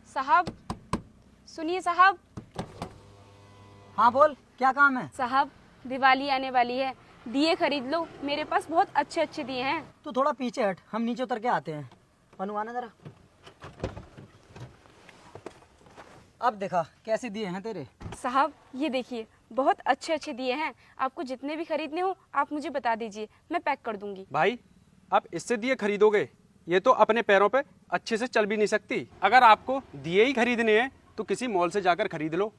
साहब सुनिए साहब। हाँ बोल, क्या काम है? साहब दिवाली आने वाली है, दिए खरीद लो, मेरे पास बहुत अच्छे अच्छे दिए हैं। तू थोड़ा पीछे हट, हम नीचे उतर के आते हैं। मनु आना जरा। अब देखा कैसे दिए हैं तेरे। साहब ये देखिए, बहुत अच्छे अच्छे दिए हैं। आपको जितने भी खरीदने हो आप मुझे बता दीजिए, मैं पैक कर दूंगी। भाई आप इससे दिए खरीदोगे? ये तो अपने पैरों पे अच्छे से चल भी नहीं सकती। अगर आपको दिए ही खरीदने हैं तो किसी मॉल से जाकर खरीद लो।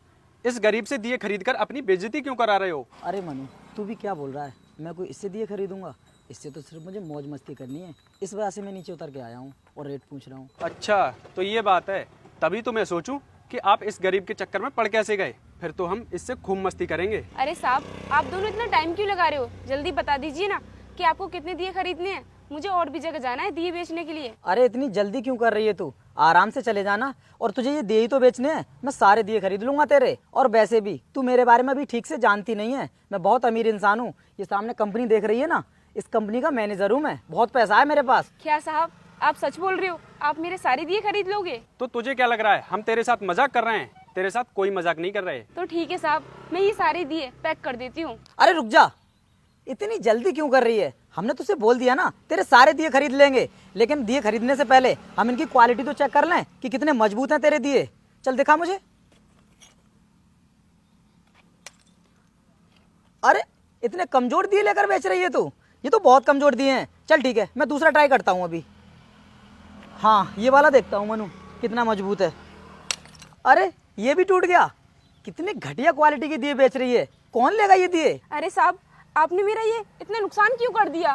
इस गरीब से दिए खरीदकर अपनी बेइज्जती क्यों करा रहे हो? अरे मनु, तू भी क्या बोल रहा है? मैं कोई इससे दिए खरीदूंगा? इससे तो सिर्फ मुझे मौज मस्ती करनी है, इस वजह से मैं नीचे उतर के आया हूँ और रेट पूछ रहा हूँ। अच्छा तो ये बात है, तभी तो मैं सोचूं कि आप इस गरीब के चक्कर में पड़ कैसे गए। फिर तो हम इससे खूब मस्ती करेंगे। अरे साहब आप दोनों इतना टाइम क्यों लगा रहे हो? जल्दी बता दीजिए ना कि आपको कितने दिए खरीदने हैं। मुझे और भी जगह जाना है दिए बेचने के लिए। अरे इतनी जल्दी क्यों कर रही है तू? आराम से चले जाना। और तुझे ये दिए ही तो बेचने हैं, मैं सारे दिए खरीद लूंगा तेरे। और वैसे भी तू मेरे बारे में भी ठीक से जानती नहीं है, मैं बहुत अमीर इंसान हूँ। ये सामने कंपनी देख रही है ना, इस कंपनी का मैनेजर हूँ मैं, बहुत पैसा है मेरे पास। क्या साहब आप सच बोल रहे हो? आप मेरे सारे दिए खरीद लोगे? तो तुझे क्या लग रहा है हम तेरे साथ मजाक कर रहे हैं? तेरे साथ कोई मजाक नहीं कर रहे। तो ठीक है साहब, मैं ये सारे दिए पैक कर देती हूँ। अरे रुक जा, इतनी जल्दी क्यों कर रही है? हमने तुझसे बोल दिया ना तेरे सारे दिए खरीद लेंगे, लेकिन दिए खरीदने से पहले हम इनकी क्वालिटी तो चेक कर लें कि कितने मजबूत हैं तेरे दिए। चल दिखा मुझे। अरे इतने कमजोर दिए लेकर बेच रही है तू? ये तो बहुत कमजोर दिए हैं। चल ठीक है, मैं दूसरा ट्राई करता हूँ अभी। हाँ ये वाला देखता हूँ मनु, कितना मजबूत है। अरे ये भी टूट गया। कितने घटिया क्वालिटी के दिए बेच रही है, कौन लेगा ये दिए? अरे साहब आपने मेरा ये इतना नुकसान क्यों कर दिया?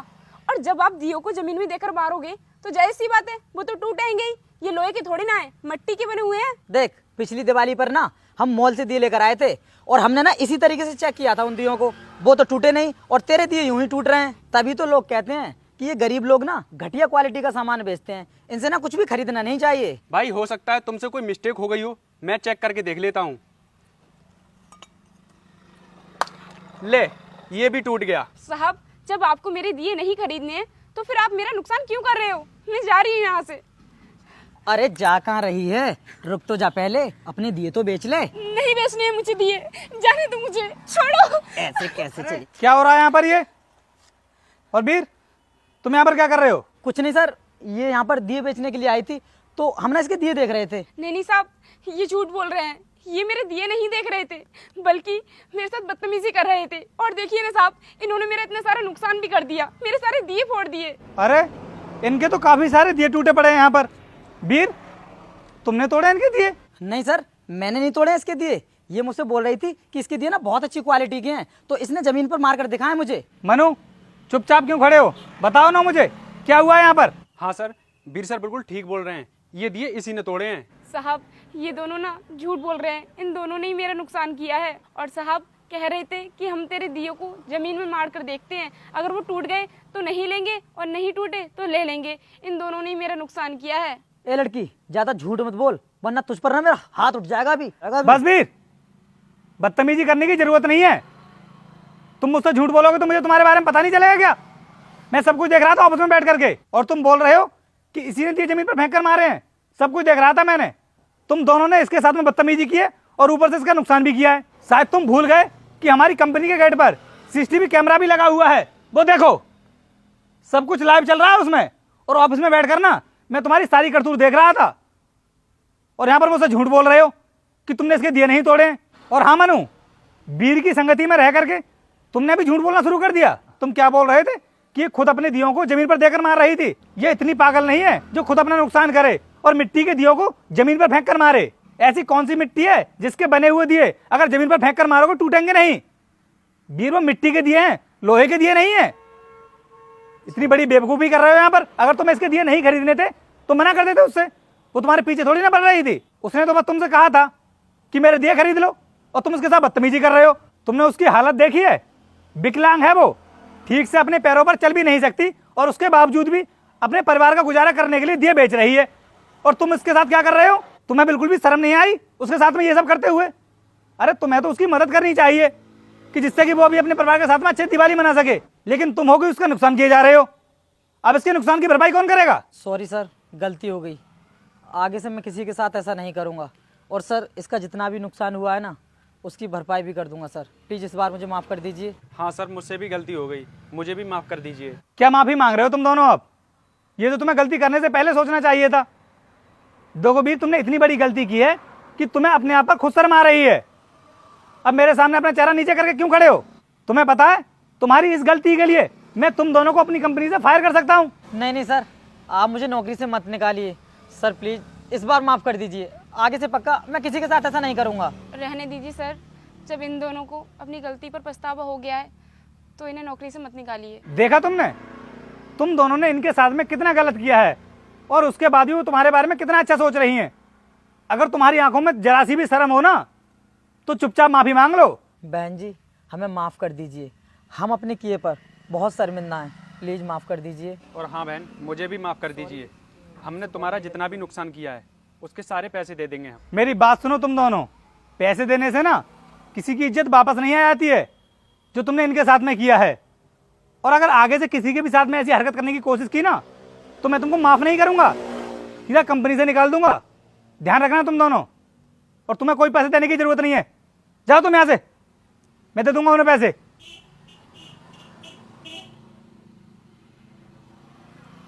और जब आप दियों को जमीन में देकर मारोगे तो जाहिर सी बात है वो तो टूटेंगे ही। ये लोहे के थोड़ी ना है, मिट्टी के बने हुए हैं। देख पिछली दिवाली पर ना हम मॉल से दिए लेकर आए थे और हमने ना इसी तरीके से चेक किया था उन दियों को, वो तो टूटे नहीं और तेरे दिए यूं ही टूट रहे हैं। तभी तो लोग कहते हैं कि ये गरीब लोग ना घटिया क्वालिटी का सामान बेचते हैं, इनसे ना कुछ भी खरीदना नहीं चाहिए। भाई हो सकता है तुमसे कोई मिस्टेक हो गई हो, मैं चेक करके देख लेता हूँ। ले ये भी टूट गया। साहब जब आपको मेरे दिए नहीं खरीदने हैं तो फिर आप मेरा नुकसान क्यों कर रहे हो? मैं जा रही हूँ यहाँ से। अरे जा कहाँ रही है? रुक तो जा, पहले अपने दिए तो बेच ले। नहीं बेचने हैं मुझे दिए, जाने दो मुझे, छोड़ो। ऐसे कैसे चले? क्या हो रहा है यहाँ पर ये? और वीर तुम यहाँ पर क्या कर रहे हो? कुछ नहीं सर, ये यहाँ पर दिए बेचने के लिए आई थी तो हम ना इसके दिए देख रहे थे। नहीं साहब ये झूठ बोल रहे हैं, ये मेरे दिए नहीं देख रहे थे बल्कि मेरे साथ बदतमीजी कर रहे थे। और देखिए ना साहब, इन्होंने मेरा इतना सारा नुकसान भी कर दिया, मेरे सारे दिए फोड़ दिए। अरे इनके तो काफी सारे दिए टूटे पड़े हैं यहाँ पर। वीर तुमने तोड़े इनके दिए? नहीं सर, मैंने नहीं तोड़े इसके दिए। ये मुझसे बोल रही थी कि इसके दिए ना बहुत अच्छी क्वालिटी के हैं, तो इसने जमीन पर मार कर दिखाए मुझे। मनु चुपचाप क्यों खड़े हो? बताओ ना मुझे क्या हुआ है यहाँ पर। हाँ सर, वीर सर बिल्कुल ठीक बोल रहे हैं, ये दिए इसी ने तोड़े हैं। साहब ये दोनों ना झूठ बोल रहे हैं, इन दोनों ने ही मेरा नुकसान किया है। और साहब कह रहे थे कि हम तेरे दियों को जमीन में मार कर देखते हैं, अगर वो टूट गए तो नहीं लेंगे और नहीं टूटे तो ले लेंगे। इन दोनों ने ही मेरा नुकसान किया है। ए लड़की ज्यादा झूठ मत बोल, वरना तुझ पर ना मेरा हाथ उठ जाएगा अभी। बस वीर, बदतमीजी करने की जरूरत नहीं है। तुम मुझसे झूठ बोलोगे तो मुझे तुम्हारे बारे में पता नहीं चलेगा क्या? मैं सब कुछ देख रहा था ऑफिस में बैठ करके, और तुम बोल रहे हो कि इसी ने दिए जमीन पर फेंक कर मारे हैं। सब कुछ देख रहा था मैंने। तुम दोनों ने इसके साथ में बदतमीजी की है और ऊपर से इसका नुकसान भी किया है। शायद तुम भूल गए कि हमारी कंपनी के गेट पर सीसीटीवी कैमरा भी लगा हुआ है, वो देखो सब कुछ लाइव चल रहा है उसमें। और ऑफिस में बैठकर ना मैं तुम्हारी सारी करतूत देख रहा था, और यहाँ पर मुझसे झूठ बोल रहे हो कि तुमने इसके दिए नहीं तोड़े हैं। और हाँ मनु, वीर की संगति में रह करके तुमने भी झूठ बोलना शुरू कर दिया। तुम क्या बोल रहे थे कि ये खुद अपने दियों को जमीन पर देकर मार रही थी। ये इतनी पागल नहीं है जो खुद अपना नुकसान करे और मिट्टी के दियों को जमीन पर फेंक कर मारे। ऐसी कौन सी मिट्टी है जिसके बने हुए दिए अगर जमीन पर फेंक कर मारोगे टूटेंगे नहीं? वीर वो मिट्टी के दिए हैं, लोहे के दिए नहीं है। इतनी बड़ी बेवकूफी कर रहे हो यहाँ पर। अगर तुम्हें इसके दिए नहीं खरीदने थे तो मना कर देते उससे, वो तुम्हारे पीछे थोड़ी ना पड़ रही थी। उसने तो बस तुमसे कहा था कि मेरे दिए खरीद लो, और तुम उसके साथ बदतमीजी कर रहे हो। तुमने उसकी हालत देखी है? विकलांग है वो, ठीक से अपने पैरों पर चल भी नहीं सकती, और उसके बावजूद भी अपने परिवार का गुजारा करने के लिए दिए बेच रही है। और तुम इसके साथ क्या कर रहे हो? तुम्हें बिल्कुल भी शर्म नहीं आई उसके साथ में ये सब करते हुए? अरे तुम्हें तो उसकी मदद करनी चाहिए कि जिससे कि वो भी अपने परिवार के साथ में अच्छी दिवाली मना सके, लेकिन तुम हो गई उसका नुकसान किए जा रहे हो। अब इसके नुकसान की भरपाई कौन करेगा? सॉरी सर, गलती हो गई। आगे से मैं किसी के साथ ऐसा नहीं करूँगा। और सर इसका जितना भी नुकसान हुआ है ना उसकी भरपाई भी कर दूंगा सर। प्लीज़ इस बार मुझे माफ़ कर दीजिए। हाँ सर, मुझसे भी गलती हो गई, मुझे भी माफ़ कर दीजिए। क्या माफी मांग रहे हो तुम दोनों? अब ये तो तुम्हें गलती करने से पहले सोचना चाहिए था। देखो वीर, तुमने इतनी बड़ी गलती की है कि तुम्हें अपने आप पर खुद शर्म आ रही है। अब मेरे सामने अपना चेहरा नीचे करके क्यों खड़े हो? तुम्हें पता है तुम्हारी इस गलती के लिए मैं तुम दोनों को अपनी कंपनी से फायर कर सकता हूँ। नहीं नहीं सर, आप मुझे नौकरी से मत निकालिए सर। प्लीज़ इस बार माफ़ कर दीजिए। आगे से पक्का मैं किसी के साथ ऐसा नहीं करूँगा। रहने दीजिए सर, जब इन दोनों को अपनी गलती पर पछतावा हो गया है तो इन्हें नौकरी से मत निकालिए। देखा तुमने, तुम दोनों ने इनके साथ में कितना गलत किया है और उसके बाद भी वो तुम्हारे बारे में कितना अच्छा सोच रही हैं। अगर तुम्हारी आंखों में जरा सी भी शर्म हो ना तो चुपचाप माफी मांग लो। बहन जी हमें माफ़ कर दीजिए, हम अपने किए पर बहुत शर्मिंदा हैं। प्लीज़ माफ़ कर दीजिए। और हाँ बहन, मुझे भी माफ़ कर दीजिए। हमने तुम्हारा जितना भी नुकसान किया है उसके सारे पैसे दे देंगे हम। मेरी बात सुनो तुम दोनों, पैसे देने से ना किसी की इज्जत वापस नहीं आ जाती है जो तुमने इनके साथ में किया है। और अगर आगे से किसी के भी साथ में ऐसी हरकत करने की कोशिश की ना तो मैं तुमको माफ़ नहीं करूंगा, सीधा कंपनी से निकाल दूंगा। ध्यान रखना तुम दोनों। और तुम्हें कोई पैसे देने की जरूरत नहीं है, जाओ तुम यहाँ से, मैं दे दूंगा उन्हें पैसे।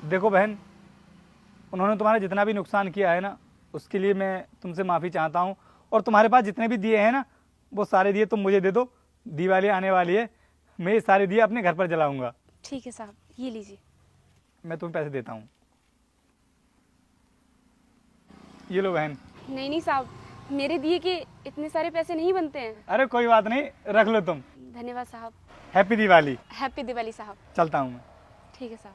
देखो बहन, उन्होंने तुम्हारा जितना भी नुकसान किया है ना उसके लिए मैं तुमसे माफ़ी चाहता हूँ। और तुम्हारे पास जितने भी दिए हैं ना वो सारे दिए तुम मुझे दे दो। दिवाली आने वाली है, मैं ये सारे दिए अपने घर पर जलाऊंगा। ठीक है साहब, ये लीजिए। मैं तुम्हें पैसे देता हूँ, ये लो बहन। नहीं नहीं साहब, मेरे दिए के इतने सारे पैसे नहीं बनते हैं। अरे कोई बात नहीं, रख लो तुम। धन्यवाद साहब। हैप्पी दिवाली। हैप्पी दिवाली साहब। चलता हूँ मैं। ठीक है साहब।